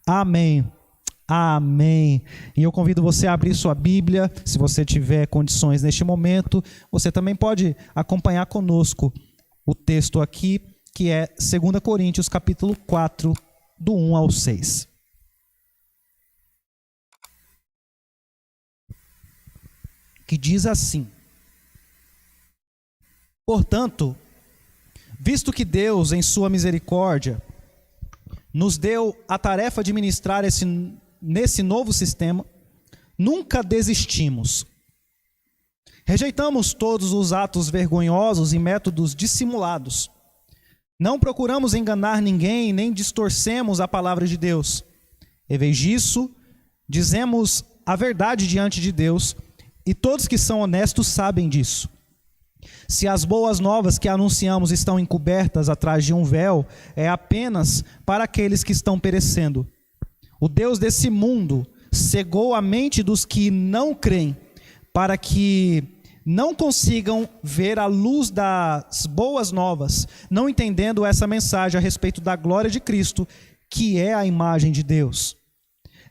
Amém. Amém. E eu convido você a abrir sua Bíblia, se você tiver condições neste momento. Você também pode acompanhar conosco o texto aqui, que é 2 Coríntios, capítulo 4, do 1 ao 6. Que diz assim: Portanto, visto que Deus, em sua misericórdia, nos deu a tarefa de ministrar nesse novo sistema, nunca desistimos. Rejeitamos todos os atos vergonhosos e métodos dissimulados. Não procuramos enganar ninguém, nem distorcemos a palavra de Deus. Em vez disso, dizemos a verdade diante de Deus, e todos que são honestos sabem disso. Se as boas novas que anunciamos estão encobertas atrás de um véu, é apenas para aqueles que estão perecendo. O Deus desse mundo cegou a mente dos que não creem, para que não consigam ver a luz das boas novas, não entendendo essa mensagem a respeito da glória de Cristo, que é a imagem de Deus.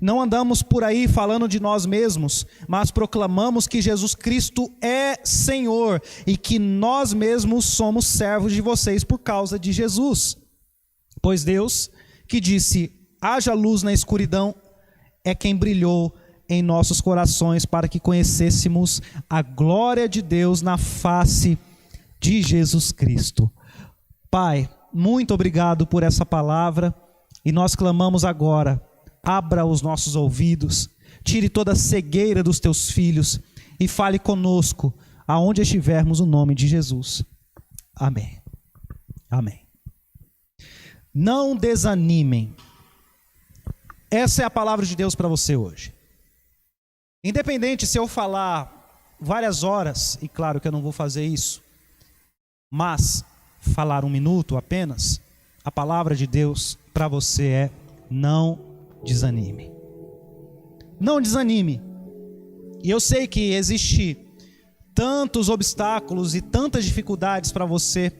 Não andamos por aí falando de nós mesmos, mas proclamamos que Jesus Cristo é Senhor e que nós mesmos somos servos de vocês por causa de Jesus. Pois Deus, que disse, haja luz na escuridão, é quem brilhou em nossos corações para que conhecêssemos a glória de Deus na face de Jesus Cristo. Pai, muito obrigado por essa palavra e nós clamamos agora, abra os nossos ouvidos, tire toda a cegueira dos teus filhos e fale conosco aonde estivermos no nome de Jesus. Amém. Amém. Não desanimem. Essa é a palavra de Deus para você hoje. Independente se eu falar várias horas, e claro que eu não vou fazer isso, mas falar 1 minuto apenas, a palavra de Deus para você é: não desanime. Não desanime. E eu sei que existe tantos obstáculos e tantas dificuldades para você,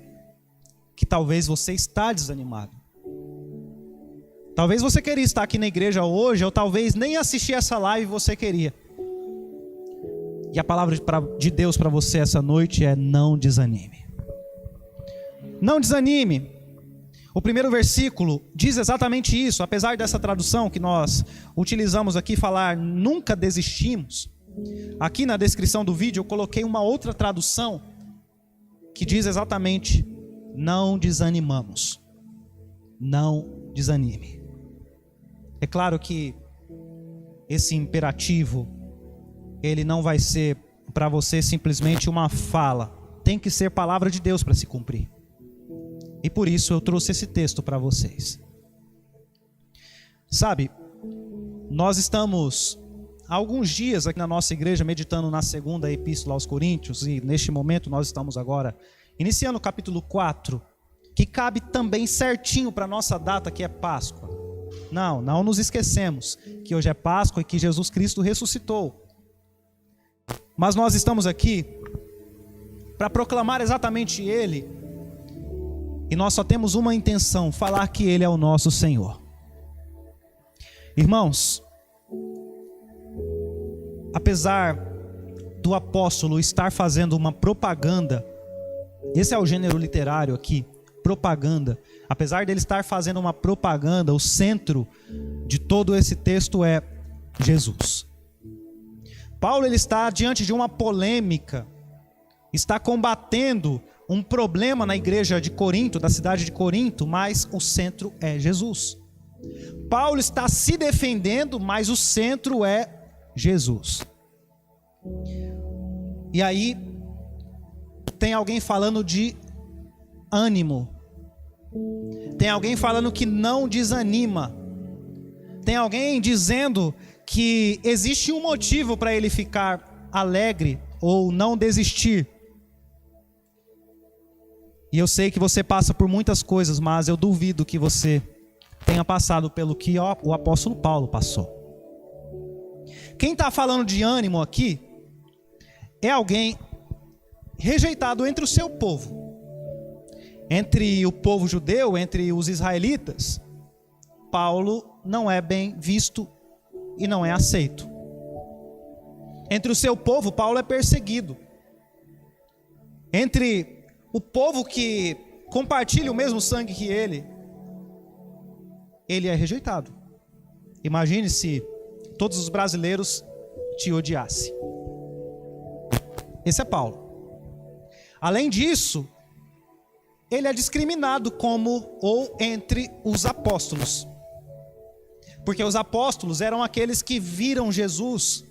que talvez você está desanimado. Talvez você queria estar aqui na igreja hoje, ou talvez nem assistir essa live você queria. E a palavra de Deus para você essa noite é: não desanime. Não desanime. O primeiro versículo diz exatamente isso, apesar dessa tradução que nós utilizamos aqui, falar nunca desistimos. Aqui na descrição do vídeo eu coloquei uma outra tradução que diz exatamente: não desanimamos. Não desanime. É claro que esse imperativo, ele não vai ser para você simplesmente uma fala. Tem que ser palavra de Deus para se cumprir. E por isso eu trouxe esse texto para vocês. Sabe, nós estamos há alguns dias aqui na nossa igreja meditando na segunda epístola aos Coríntios, e neste momento nós estamos agora iniciando o capítulo 4, que cabe também certinho para a nossa data, que é Páscoa. Não nos esquecemos que hoje é Páscoa e que Jesus Cristo ressuscitou. Mas nós estamos aqui para proclamar exatamente Ele, e nós só temos uma intenção: falar que Ele é o nosso Senhor. Irmãos, apesar do apóstolo estar fazendo uma propaganda, esse é o gênero literário aqui, propaganda. Apesar dele estar fazendo uma propaganda, o centro de todo esse texto é Jesus. Paulo, ele está diante de uma polêmica, está combatendo um problema na igreja de Corinto, da cidade de Corinto, mas o centro é Jesus. Paulo está se defendendo, mas o centro é Jesus. E aí tem alguém falando de ânimo, tem alguém falando que não desanima, tem alguém dizendo que existe um motivo para ele ficar alegre ou não desistir. E eu sei que você passa por muitas coisas, mas eu duvido que você tenha passado pelo que o apóstolo Paulo passou. Quem está falando de ânimo aqui é alguém rejeitado entre o seu povo. Entre o povo judeu, entre os israelitas, Paulo não é bem visto e não é aceito. Entre o seu povo, Paulo é perseguido. Entre o povo que compartilha o mesmo sangue que ele é rejeitado. Imagine se todos os brasileiros te odiassem. Esse é Paulo. Além disso, ele é discriminado como ou entre os apóstolos. Porque os apóstolos eram aqueles que viram Jesus.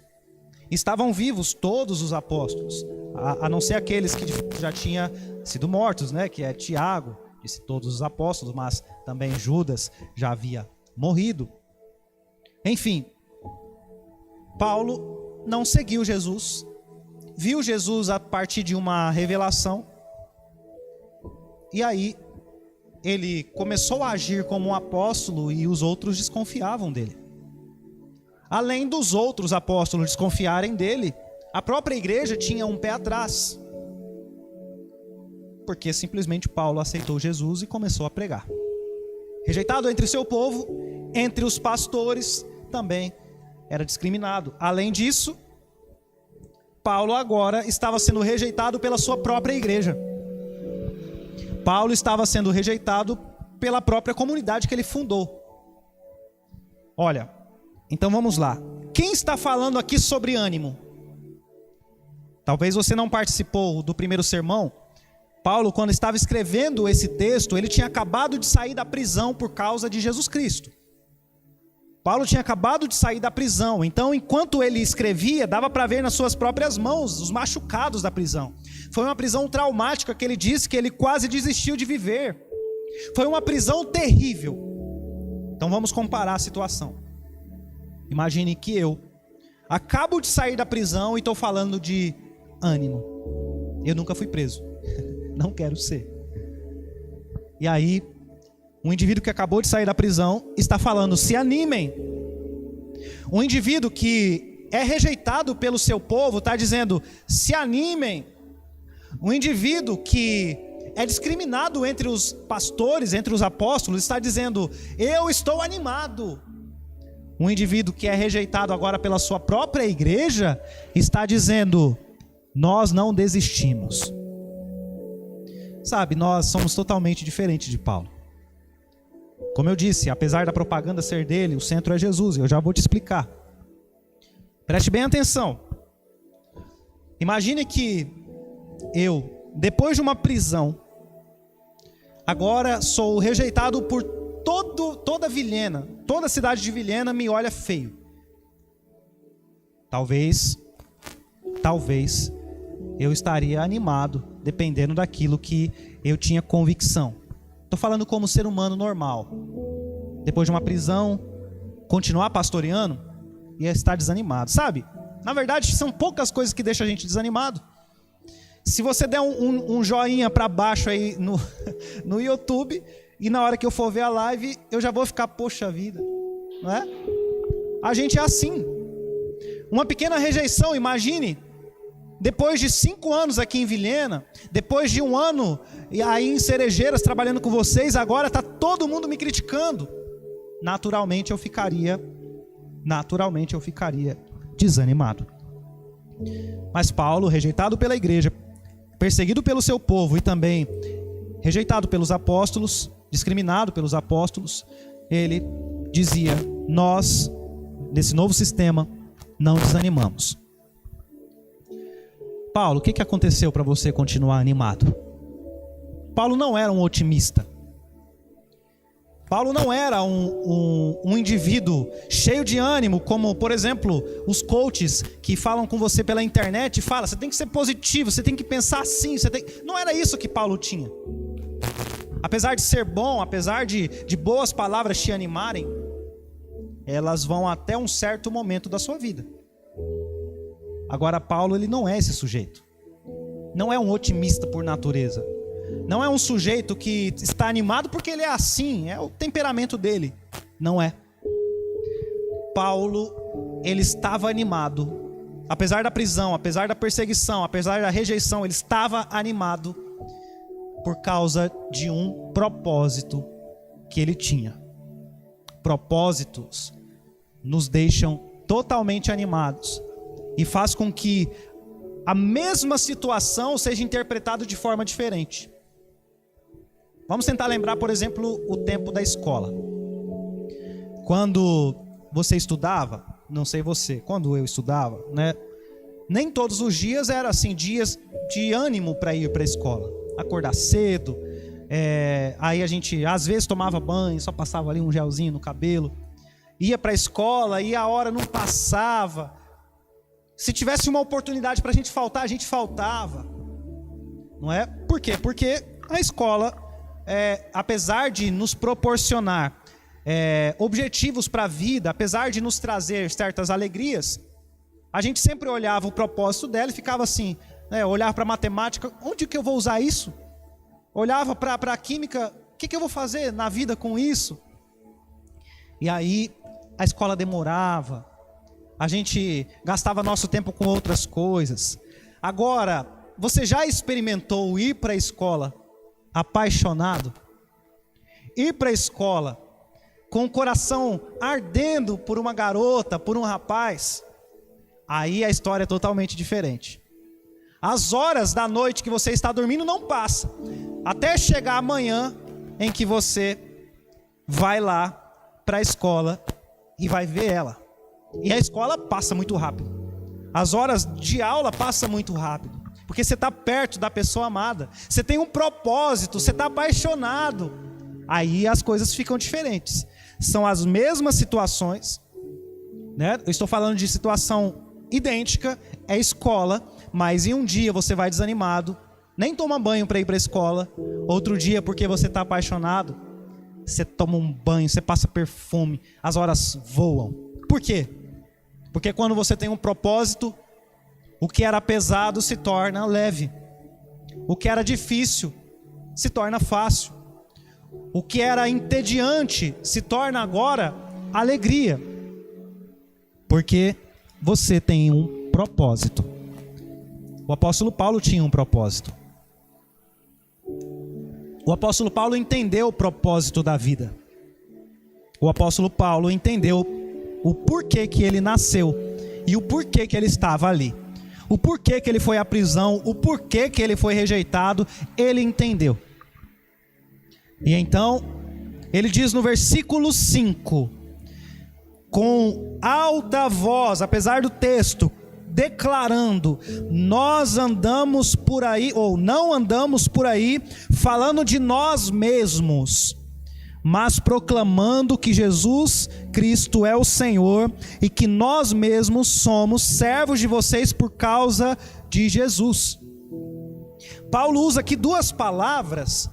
Estavam vivos todos os apóstolos, a não ser aqueles que já tinham sido mortos, né? Que é Tiago, disse todos os apóstolos, mas também Judas já havia morrido. Enfim, Paulo não seguiu Jesus, viu Jesus a partir de uma revelação, e aí ele começou a agir como um apóstolo e os outros desconfiavam dele. Além dos outros apóstolos desconfiarem dele, a própria igreja tinha um pé atrás, porque simplesmente Paulo aceitou Jesus e começou a pregar. Rejeitado entre seu povo, entre os pastores, também era discriminado. Além disso, Paulo agora estava sendo rejeitado pela sua própria igreja. Paulo estava sendo rejeitado pela própria comunidade que ele fundou. Olha, então vamos lá. Quem está falando aqui sobre ânimo? Talvez você não participou do primeiro sermão. Paulo, quando estava escrevendo esse texto, ele tinha acabado de sair da prisão por causa de Jesus Cristo. Paulo tinha acabado de sair da prisão, então enquanto ele escrevia, dava para ver nas suas próprias mãos os machucados da prisão. Foi uma prisão traumática que ele disse que ele quase desistiu de viver. Foi uma prisão terrível. Então vamos comparar a situação. Imagine que eu acabo de sair da prisão e estou falando de ânimo. Eu nunca fui preso. Não quero ser. E aí, um indivíduo que acabou de sair da prisão está falando, se animem. Um indivíduo que é rejeitado pelo seu povo está dizendo, se animem. Um indivíduo que é discriminado entre os pastores, entre os apóstolos, está dizendo, eu estou animado. Um indivíduo que é rejeitado agora pela sua própria igreja está dizendo, nós não desistimos. Sabe, nós somos totalmente diferentes de Paulo. Como eu disse, apesar da propaganda ser dele, o centro é Jesus, eu já vou te explicar. Preste bem atenção. Imagine que eu, depois de uma prisão, agora sou rejeitado por toda Vilhena, toda a cidade de Vilhena me olha feio. Talvez eu estaria animado, dependendo daquilo que eu tinha convicção. Estou falando como ser humano normal. Depois de uma prisão, continuar pastoreando e estar desanimado. Sabe, na verdade são poucas coisas que deixam a gente desanimado. Se você der um joinha para baixo aí no YouTube, e na hora que eu for ver a live, eu já vou ficar, poxa vida, não é? A gente é assim. Uma pequena rejeição, imagine, depois de 5 anos aqui em Vilhena, depois de 1 ano aí em Cerejeiras trabalhando com vocês, agora está todo mundo me criticando. Naturalmente eu ficaria desanimado. Mas Paulo, rejeitado pela igreja, perseguido pelo seu povo e também rejeitado pelos apóstolos, discriminado pelos apóstolos, ele dizia, nós, nesse novo sistema, não desanimamos. Paulo, o que aconteceu para você continuar animado? Paulo não era um otimista. Paulo não era um indivíduo cheio de ânimo, como, por exemplo, os coaches que falam com você pela internet e falam, você tem que ser positivo, você tem que pensar assim, Não era isso que Paulo tinha. Apesar de ser bom, apesar de boas palavras te animarem, elas vão até um certo momento da sua vida. Agora Paulo, ele não é esse sujeito. Não é um otimista por natureza. Não é um sujeito que está animado porque ele é assim, é o temperamento dele. Não é. Paulo, ele estava animado. Apesar da prisão, apesar da perseguição, apesar da rejeição, ele estava animado por causa de um propósito que ele tinha. propósitos nos deixam totalmente animados e faz com que a mesma situação seja interpretada de forma diferente. Vamos tentar lembrar, por exemplo, o tempo da escola. Quando você estudava, não sei você, quando eu estudava, né? Nem todos os dias eram assim, dias de ânimo para ir para a escola. Acordar cedo, aí a gente às vezes tomava banho, só passava ali um gelzinho no cabelo, ia para a escola e a hora não passava. Se tivesse uma oportunidade para a gente faltava. Não é? Por quê? Porque a escola, apesar de nos proporcionar objetivos para a vida, apesar de nos trazer certas alegrias, a gente sempre olhava o propósito dela e ficava assim, né, olhava para a matemática, onde que eu vou usar isso? Olhava para a química, o que eu vou fazer na vida com isso? E aí a escola demorava, a gente gastava nosso tempo com outras coisas. Agora, você já experimentou ir para a escola apaixonado? Ir para a escola com o coração ardendo por uma garota, por um rapaz? Aí a história é totalmente diferente. As horas da noite que você está dormindo não passam, até chegar amanhã em que você vai lá para a escola e vai ver ela. E a escola passa muito rápido. As horas de aula passam muito rápido, porque você está perto da pessoa amada. Você tem um propósito, você está apaixonado. Aí as coisas ficam diferentes. São as mesmas situações, né? Eu estou falando de situação idêntica, é escola, mas em um dia você vai desanimado, nem toma banho para ir para a escola. Outro dia, porque você está apaixonado, você toma um banho, você passa perfume, as horas voam. Por quê? Porque quando você tem um propósito, o que era pesado se torna leve. O que era difícil se torna fácil. O que era entediante se torna agora alegria. Porque você tem um propósito. O apóstolo Paulo tinha um propósito. O apóstolo Paulo entendeu o propósito da vida. O apóstolo Paulo entendeu o porquê que ele nasceu e o porquê que ele estava ali. O porquê que ele foi à prisão, o porquê que ele foi rejeitado, ele entendeu. E então, ele diz no versículo 5, com alta voz, apesar do texto, declarando: nós andamos por aí, ou não andamos por aí, falando de nós mesmos, mas proclamando que Jesus Cristo é o Senhor e que nós mesmos somos servos de vocês por causa de Jesus. Paulo usa aqui duas palavras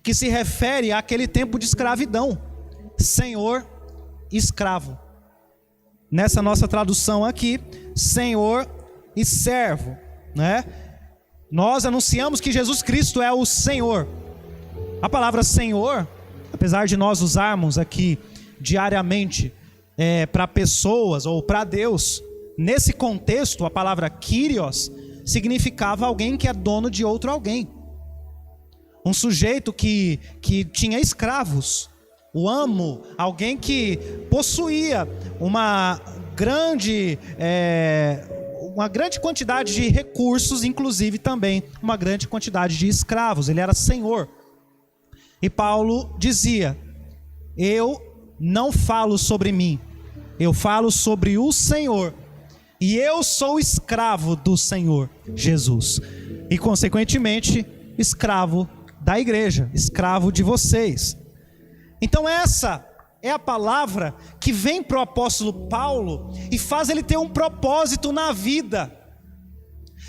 que se referem àquele tempo de escravidão: Senhor e escravo. Nessa nossa tradução aqui, Senhor e servo, né? Nós anunciamos que Jesus Cristo é o Senhor. A palavra Senhor, apesar de nós usarmos aqui diariamente para pessoas ou para Deus, nesse contexto a palavra Kyrios significava alguém que é dono de outro alguém. Um sujeito que tinha escravos, o amo, alguém que possuía uma grande quantidade de recursos, inclusive também uma grande quantidade de escravos. Ele era senhor. E Paulo dizia: eu não falo sobre mim, eu falo sobre o Senhor, e eu sou escravo do Senhor Jesus, e consequentemente escravo da igreja, escravo de vocês. Então essa é a palavra que vem para o apóstolo Paulo e faz ele ter um propósito na vida.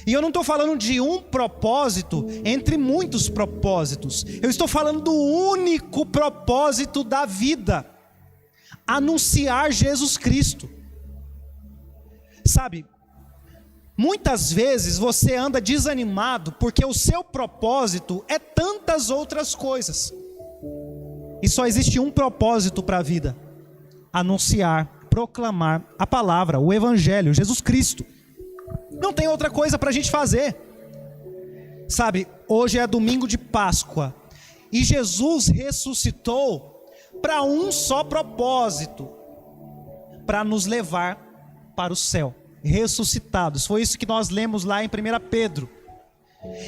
E eu não estou falando de um propósito entre muitos propósitos. Eu estou falando do único propósito da vida: anunciar Jesus Cristo. Sabe, muitas vezes você anda desanimado porque o seu propósito é tantas outras coisas. E só existe um propósito para a vida: anunciar, proclamar a palavra, o evangelho, Jesus Cristo. Não tem outra coisa para a gente fazer. Sabe, hoje é domingo de Páscoa e Jesus ressuscitou para um só propósito, para nos levar para o céu, ressuscitados. Foi isso que nós lemos lá em 1 Pedro.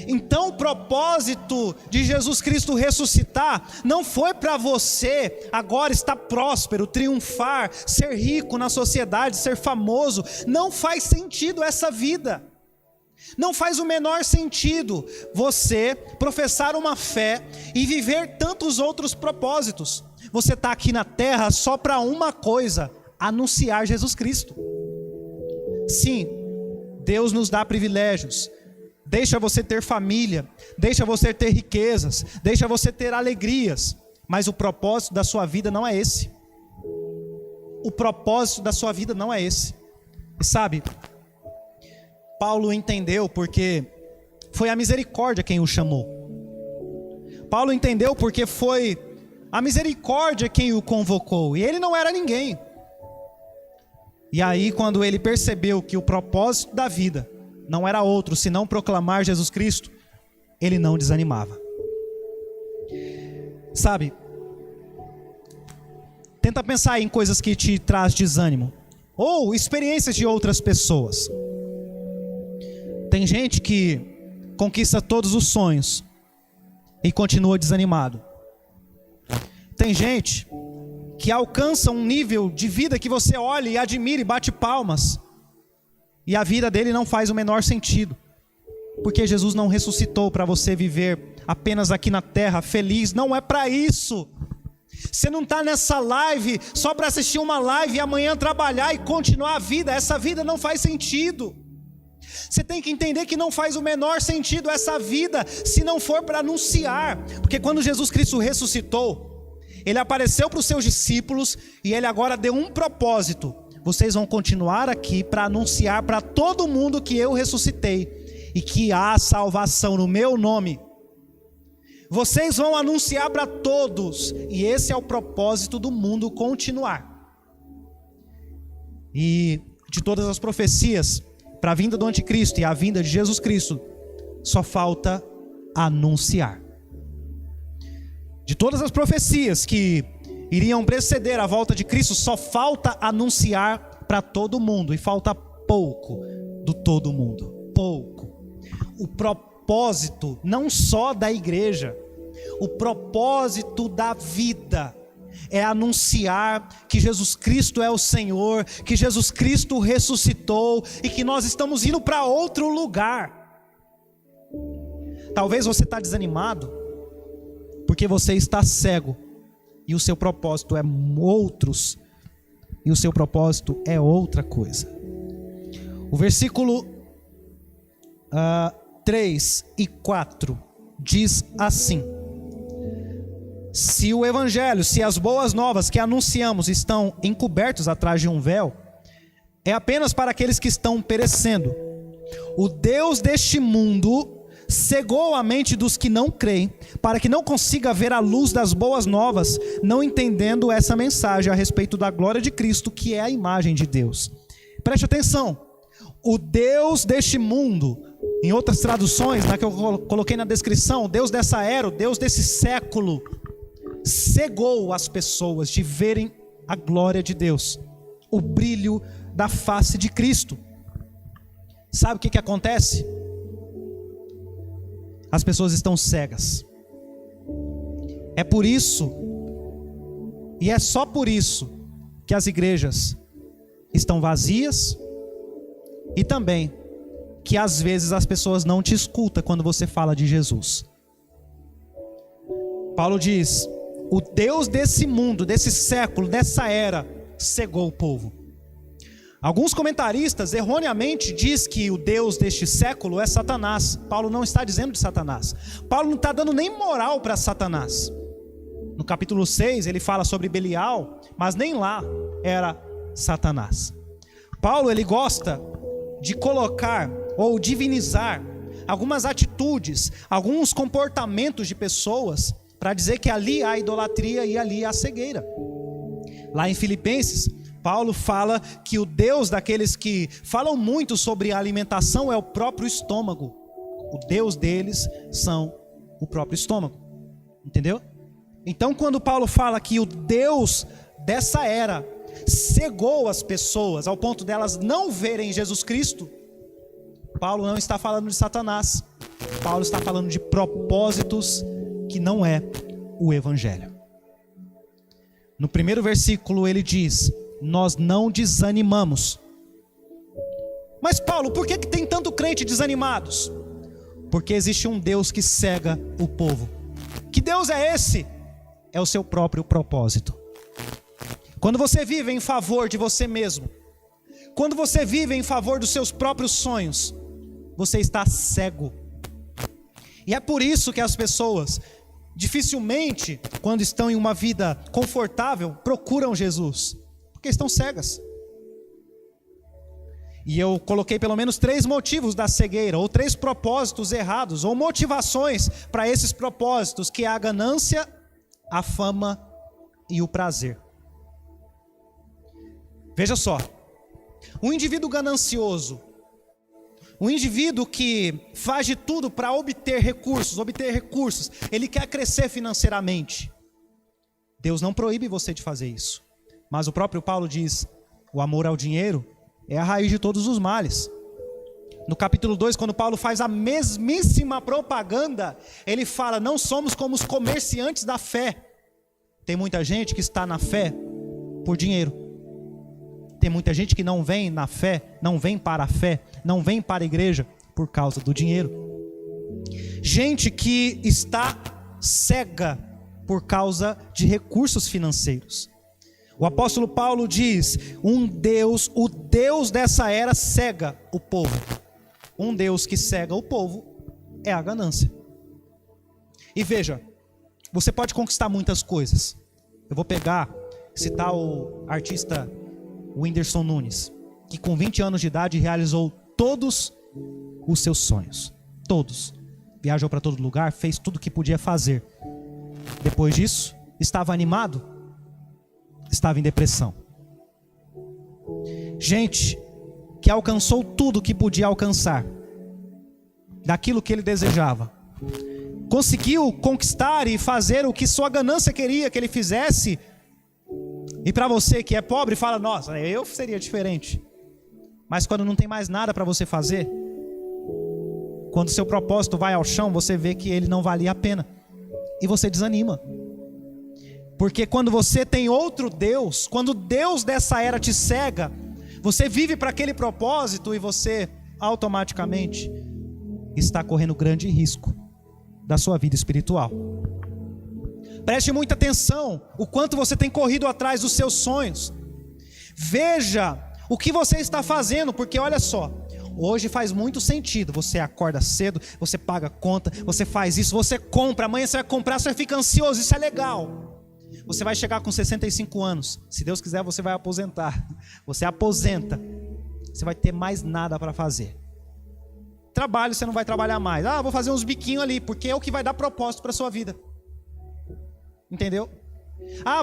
Então o propósito de Jesus Cristo ressuscitar não foi para você agora estar próspero, triunfar, ser rico na sociedade, ser famoso. Não faz sentido essa vida. Não faz o menor sentido você professar uma fé e viver tantos outros propósitos. Você está aqui na terra só para uma coisa: anunciar Jesus Cristo. Sim, Deus nos dá privilégios, deixa você ter família, deixa você ter riquezas, deixa você ter alegrias, mas o propósito da sua vida não é esse. O propósito da sua vida não é esse. E sabe, Paulo entendeu porque foi a misericórdia quem o chamou. Paulo entendeu porque foi a misericórdia quem o convocou, e ele não era ninguém. E aí, quando ele percebeu que o propósito da vida não era outro senão proclamar Jesus Cristo, ele não desanimava. Sabe, tenta pensar em coisas que te traz desânimo, ou experiências de outras pessoas. Tem gente que conquista todos os sonhos e continua desanimado. Tem gente que alcança um nível de vida que você olha e admira e bate palmas, e a vida dele não faz o menor sentido, porque Jesus não ressuscitou para você viver apenas aqui na terra feliz. Não é para isso. Você não está nessa live só para assistir uma live e amanhã trabalhar e continuar a vida. Essa vida não faz sentido. Você tem que entender que não faz o menor sentido essa vida se não for para anunciar. Porque quando Jesus Cristo ressuscitou, ele apareceu para os seus discípulos e ele agora deu um propósito: vocês vão continuar aqui para anunciar para todo mundo que eu ressuscitei e que há salvação no meu nome. Vocês vão anunciar para todos, e esse é o propósito do mundo continuar. E de todas as profecias para a vinda do anticristo e a vinda de Jesus Cristo, só falta anunciar. De todas as profecias que iriam preceder a volta de Cristo, só falta anunciar para todo mundo, e falta pouco do todo mundo, pouco. O propósito não só da igreja, o propósito da vida é anunciar que Jesus Cristo é o Senhor, que Jesus Cristo ressuscitou e que nós estamos indo para outro lugar. Talvez você está desanimado porque você está cego e o seu propósito é outros, e o seu propósito é outra coisa. O versículo 3 e 4 diz assim: se o evangelho, se as boas novas que anunciamos estão encobertos atrás de um véu, é apenas para aqueles que estão perecendo. O Deus deste mundo cegou a mente dos que não creem, para que não consiga ver a luz das boas novas, não entendendo essa mensagem a respeito da glória de Cristo, que é a imagem de Deus. Preste atenção: o Deus deste mundo, em outras traduções, na que eu coloquei na descrição, o Deus dessa era, o Deus desse século, cegou as pessoas de verem a glória de Deus, o brilho da face de Cristo. Sabe o que acontece? As pessoas estão cegas. É por isso, e é só por isso, que as igrejas estão vazias, e também que às vezes as pessoas não te escutam quando você fala de Jesus. Paulo diz: o Deus desse mundo, desse século, dessa era, cegou o povo. Alguns comentaristas erroneamente dizem que o Deus deste século é Satanás. Paulo não está dizendo de Satanás. Paulo não está dando nem moral para Satanás. No capítulo 6 ele fala sobre Belial, mas nem lá era Satanás. Paulo ele gosta de colocar ou divinizar algumas atitudes, alguns comportamentos de pessoas, para dizer que ali há idolatria e ali há cegueira. Lá em Filipenses, Paulo fala que o Deus daqueles que falam muito sobre a alimentação é o próprio estômago. O Deus deles são o próprio estômago. Entendeu? Então, quando Paulo fala que o Deus dessa era cegou as pessoas ao ponto delas não verem Jesus Cristo, Paulo não está falando de Satanás. Paulo está falando de propósitos que não é o Evangelho. No primeiro versículo ele diz: nós não desanimamos. Mas Paulo, por que tem tanto crente desanimados? Porque existe um Deus que cega o povo. Que Deus é esse? É o seu próprio propósito. Quando você vive em favor de você mesmo, quando você vive em favor dos seus próprios sonhos, você está cego. E é por isso que as pessoas dificilmente, quando estão em uma vida confortável, procuram Jesus, porque estão cegas. E eu coloquei pelo menos 3 motivos da cegueira, ou 3 propósitos errados, ou motivações para esses propósitos, que é a ganância, a fama e o prazer. Veja só, um indivíduo ganancioso, um indivíduo que faz de tudo para obter recursos, ele quer crescer financeiramente. Deus não proíbe você de fazer isso, mas o próprio Paulo diz: o amor ao dinheiro é a raiz de todos os males. No capítulo 2, quando Paulo faz a mesmíssima propaganda, ele fala: não somos como os comerciantes da fé. Tem muita gente que está na fé por dinheiro. Tem muita gente que não vem na fé, não vem para a fé, não vem para a igreja por causa do dinheiro. Gente que está cega por causa de recursos financeiros. O apóstolo Paulo diz: o Deus dessa era cega o povo. Um Deus que cega o povo é a ganância. E veja, você pode conquistar muitas coisas. Eu vou citar o artista Whindersson Nunes, que com 20 anos de idade realizou todos os seus sonhos. Todos. Viajou para todo lugar, fez tudo o que podia fazer. Depois disso, estava animado? Estava em depressão. Gente que alcançou tudo que podia alcançar, daquilo que ele desejava, conseguiu conquistar e fazer o que sua ganância queria que ele fizesse. E para você que é pobre, fala: nossa, eu seria diferente. Mas quando não tem mais nada para você fazer, quando seu propósito vai ao chão, você vê que ele não valia a pena, e você desanima. Porque quando você tem outro Deus, quando o Deus dessa era te cega, você vive para aquele propósito e você automaticamente está correndo grande risco da sua vida espiritual. Preste muita atenção o quanto você tem corrido atrás dos seus sonhos. Veja o que você está fazendo, porque olha só, hoje faz muito sentido. Você acorda cedo, você paga conta, você faz isso, você compra, amanhã você vai comprar, você fica ansioso, isso é legal. Você vai chegar com 65 anos, se Deus quiser você vai aposentar. Você aposenta, você vai ter mais nada para fazer. Trabalho, você não vai trabalhar mais. Vou fazer uns biquinhos ali, porque é o que vai dar propósito para a sua vida. Entendeu?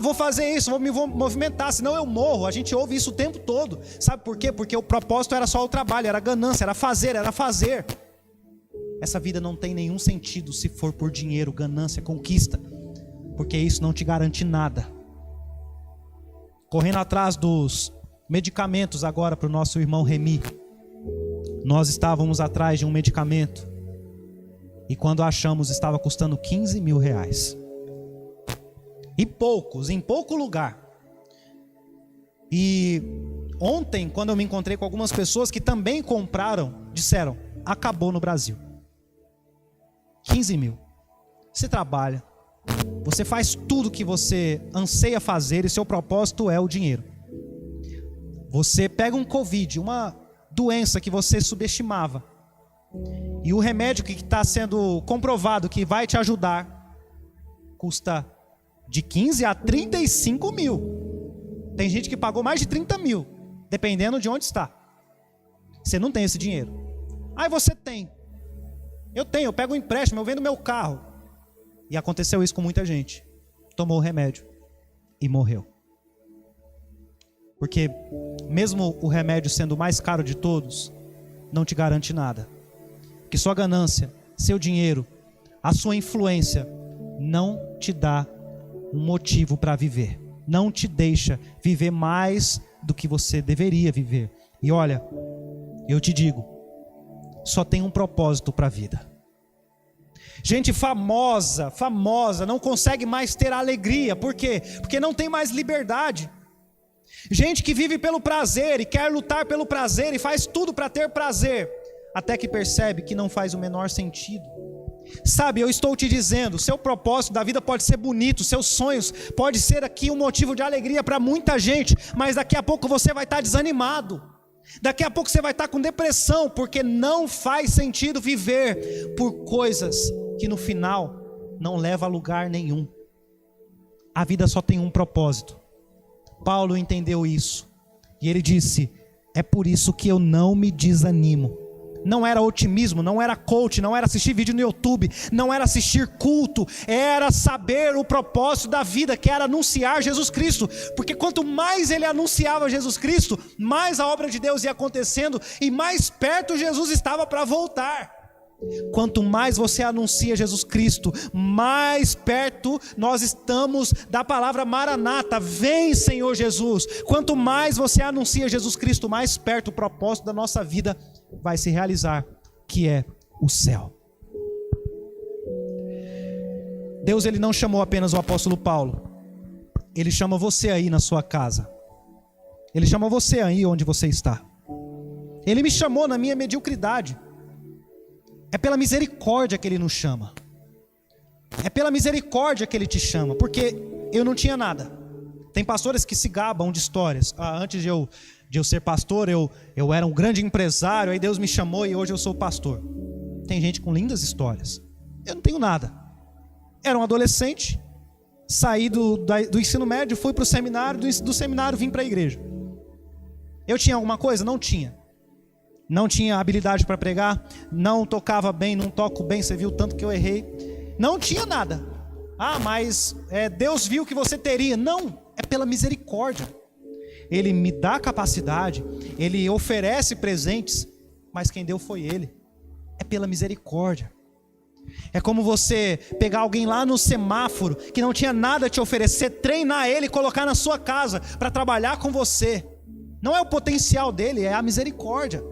Vou fazer isso, vou me movimentar, senão eu morro. A gente ouve isso o tempo todo. Sabe por quê? Porque o propósito era só o trabalho, era ganância, era fazer. Essa vida não tem nenhum sentido se for por dinheiro, ganância, conquista, porque isso não te garante nada. Correndo atrás dos medicamentos agora para o nosso irmão Remy. Nós estávamos atrás de um medicamento e quando achamos estava custando 15 mil reais. Em pouco lugar. E ontem, quando eu me encontrei com algumas pessoas que também compraram, disseram: acabou no Brasil. 15 mil. Você trabalha, você faz tudo que você anseia fazer e seu propósito é o dinheiro. Você pega um Covid, uma doença que você subestimava, e o remédio que está sendo comprovado que vai te ajudar custa de 15 a 35 mil. Tem gente que pagou mais de 30 mil, dependendo de onde está. Você não tem esse dinheiro. Você tem. Eu tenho, eu pego um empréstimo, eu vendo meu carro. E aconteceu isso com muita gente. Tomou o remédio e morreu. Porque mesmo o remédio sendo o mais caro de todos, não te garante nada. Que sua ganância, seu dinheiro, a sua influência não te dá um motivo para viver. Não te deixa viver mais do que você deveria viver. E olha, eu te digo, só tem um propósito para a vida. Gente famosa não consegue mais ter alegria. Por quê? Porque não tem mais liberdade. Gente que vive pelo prazer e quer lutar pelo prazer e faz tudo para ter prazer, até que percebe que não faz o menor sentido. Sabe, eu estou te dizendo, seu propósito da vida pode ser bonito, seus sonhos pode ser aqui um motivo de alegria para muita gente, mas daqui a pouco você vai estar desanimado. Daqui a pouco você vai estar com depressão, porque não faz sentido viver por coisas que no final não levam a lugar nenhum. A vida só tem um propósito. Paulo entendeu isso e ele disse: é por isso que eu não me desanimo. Não era otimismo, não era coach, não era assistir vídeo no YouTube, não era assistir culto, era saber o propósito da vida, que era anunciar Jesus Cristo, porque quanto mais ele anunciava Jesus Cristo, mais a obra de Deus ia acontecendo e mais perto Jesus estava para voltar. Quanto mais você anuncia Jesus Cristo, mais perto nós estamos da palavra Maranata, vem Senhor Jesus. Quanto mais você anuncia Jesus Cristo, mais perto o propósito da nossa vida vai se realizar, que é o céu. Deus, ele não chamou apenas o apóstolo Paulo, ele chama você aí na sua casa, ele chama você aí onde você está, ele me chamou na minha mediocridade. É pela misericórdia que ele nos chama. É pela misericórdia que ele te chama, porque eu não tinha nada. Tem pastores que se gabam de histórias. Antes de eu ser pastor, eu era um grande empresário, aí Deus me chamou e hoje eu sou pastor. Tem gente com lindas histórias. Eu não tenho nada. Era um adolescente, saí do ensino médio, fui para o seminário, do seminário vim para a igreja. Eu tinha alguma coisa? Não tinha. Não tinha habilidade para pregar, não tocava bem, não toco bem, você viu tanto que eu errei. Não tinha nada. Mas Deus viu que você teria. Não, é pela misericórdia. Ele me dá capacidade, ele oferece presentes, mas quem deu foi ele. É pela misericórdia. É como você pegar alguém lá no semáforo, que não tinha nada a te oferecer, treinar ele e colocar na sua casa para trabalhar com você. Não é o potencial dele, é a misericórdia.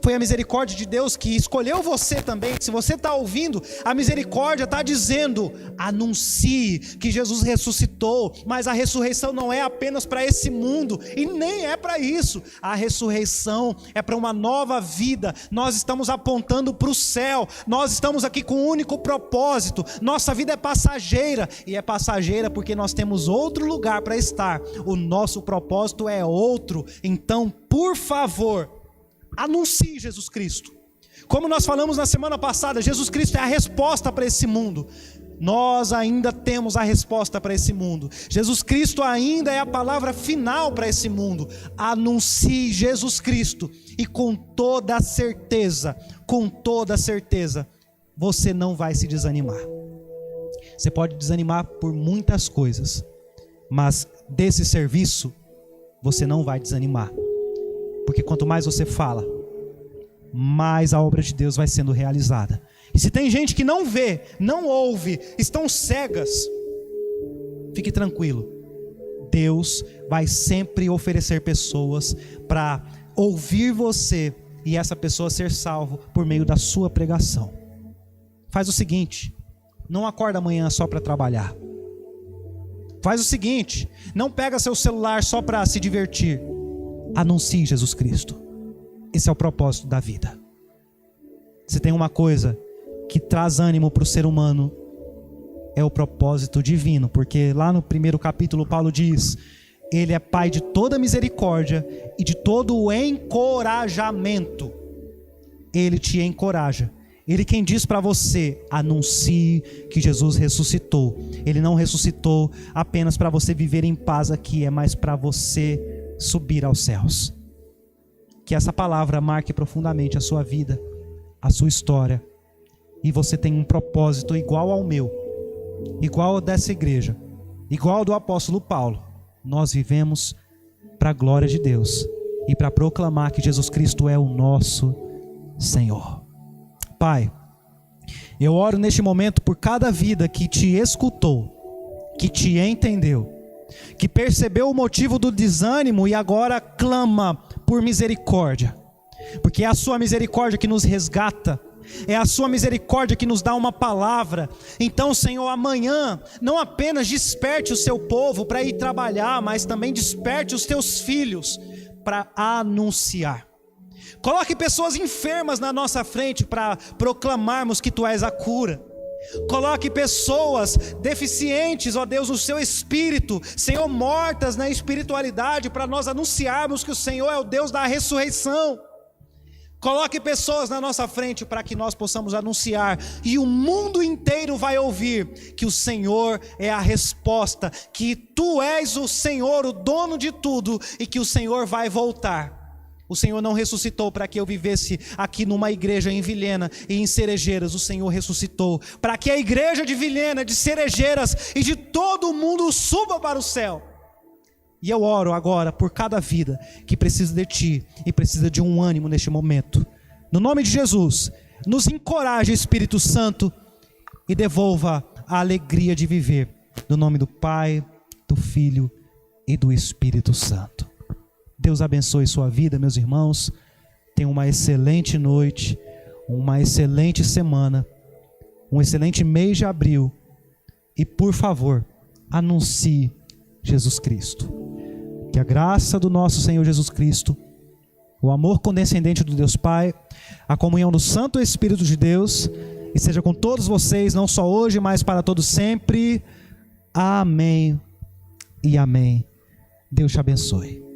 Foi a misericórdia de Deus que escolheu você também. Se você está ouvindo, a misericórdia está dizendo: anuncie que Jesus ressuscitou. Mas a ressurreição não é apenas para esse mundo, e nem é para isso. A ressurreição é para uma nova vida. Nós estamos apontando para o céu. Nós estamos aqui com um único propósito. Nossa vida é passageira, e é passageira porque nós temos outro lugar para estar. O nosso propósito é outro. Então, por favor, anuncie Jesus Cristo. Como nós falamos na semana passada, Jesus Cristo é a resposta para esse mundo. Nós ainda temos a resposta para esse mundo. Jesus Cristo ainda é a palavra final para esse mundo. Anuncie Jesus Cristo e com toda certeza, você não vai se desanimar. Você pode desanimar por muitas coisas, mas desse serviço você não vai desanimar. Porque quanto mais você fala, mais a obra de Deus vai sendo realizada. E se tem gente que não vê, não ouve, estão cegas, fique tranquilo. Deus vai sempre oferecer pessoas para ouvir você e essa pessoa ser salvo por meio da sua pregação. Faz o seguinte, não acorda amanhã só para trabalhar. Faz o seguinte, não pega seu celular só para se divertir. Anuncie Jesus Cristo. Esse é o propósito da vida. Se tem uma coisa que traz ânimo para o ser humano, é o propósito divino. Porque lá no primeiro capítulo Paulo diz: Ele é Pai de toda misericórdia e de todo o encorajamento. Ele te encoraja. Ele quem diz para você: anuncie que Jesus ressuscitou. Ele não ressuscitou apenas para você viver em paz aqui, é mais para você subir aos céus. Que essa palavra marque profundamente a sua vida, a sua história, e você tem um propósito igual ao meu, igual ao dessa igreja, igual ao do apóstolo Paulo. Nós vivemos para a glória de Deus e para proclamar que Jesus Cristo é o nosso Senhor. Pai, eu oro neste momento por cada vida que te escutou que te entendeu, que percebeu o motivo do desânimo e agora clama por misericórdia, porque é a sua misericórdia que nos resgata, é a sua misericórdia que nos dá uma palavra. Então, Senhor, amanhã não apenas desperte o seu povo para ir trabalhar, mas também desperte os teus filhos para anunciar. Coloque pessoas enfermas na nossa frente para proclamarmos que tu és a cura. Coloque pessoas deficientes, ó Deus, no seu espírito, Senhor, mortas na espiritualidade, para nós anunciarmos que o Senhor é o Deus da ressurreição. Coloque pessoas na nossa frente para que nós possamos anunciar, e o mundo inteiro vai ouvir que o Senhor é a resposta, que tu és o Senhor, o dono de tudo, e que o Senhor vai voltar. O Senhor não ressuscitou para que eu vivesse aqui numa igreja em Vilhena e em Cerejeiras. O Senhor ressuscitou para que a igreja de Vilhena, de Cerejeiras e de todo o mundo suba para o céu. E eu oro agora por cada vida que precisa de Ti e precisa de um ânimo neste momento. No nome de Jesus, nos encoraje, Espírito Santo, e devolva a alegria de viver. No nome do Pai, do Filho e do Espírito Santo. Deus abençoe sua vida, meus irmãos. Tenha uma excelente noite, uma excelente semana, um excelente mês de abril. E por favor, anuncie Jesus Cristo. Que a graça do nosso Senhor Jesus Cristo, o amor condescendente do Deus Pai, a comunhão do Santo Espírito de Deus, e seja com todos vocês, não só hoje, mas para todos sempre. Amém e amém. Deus te abençoe.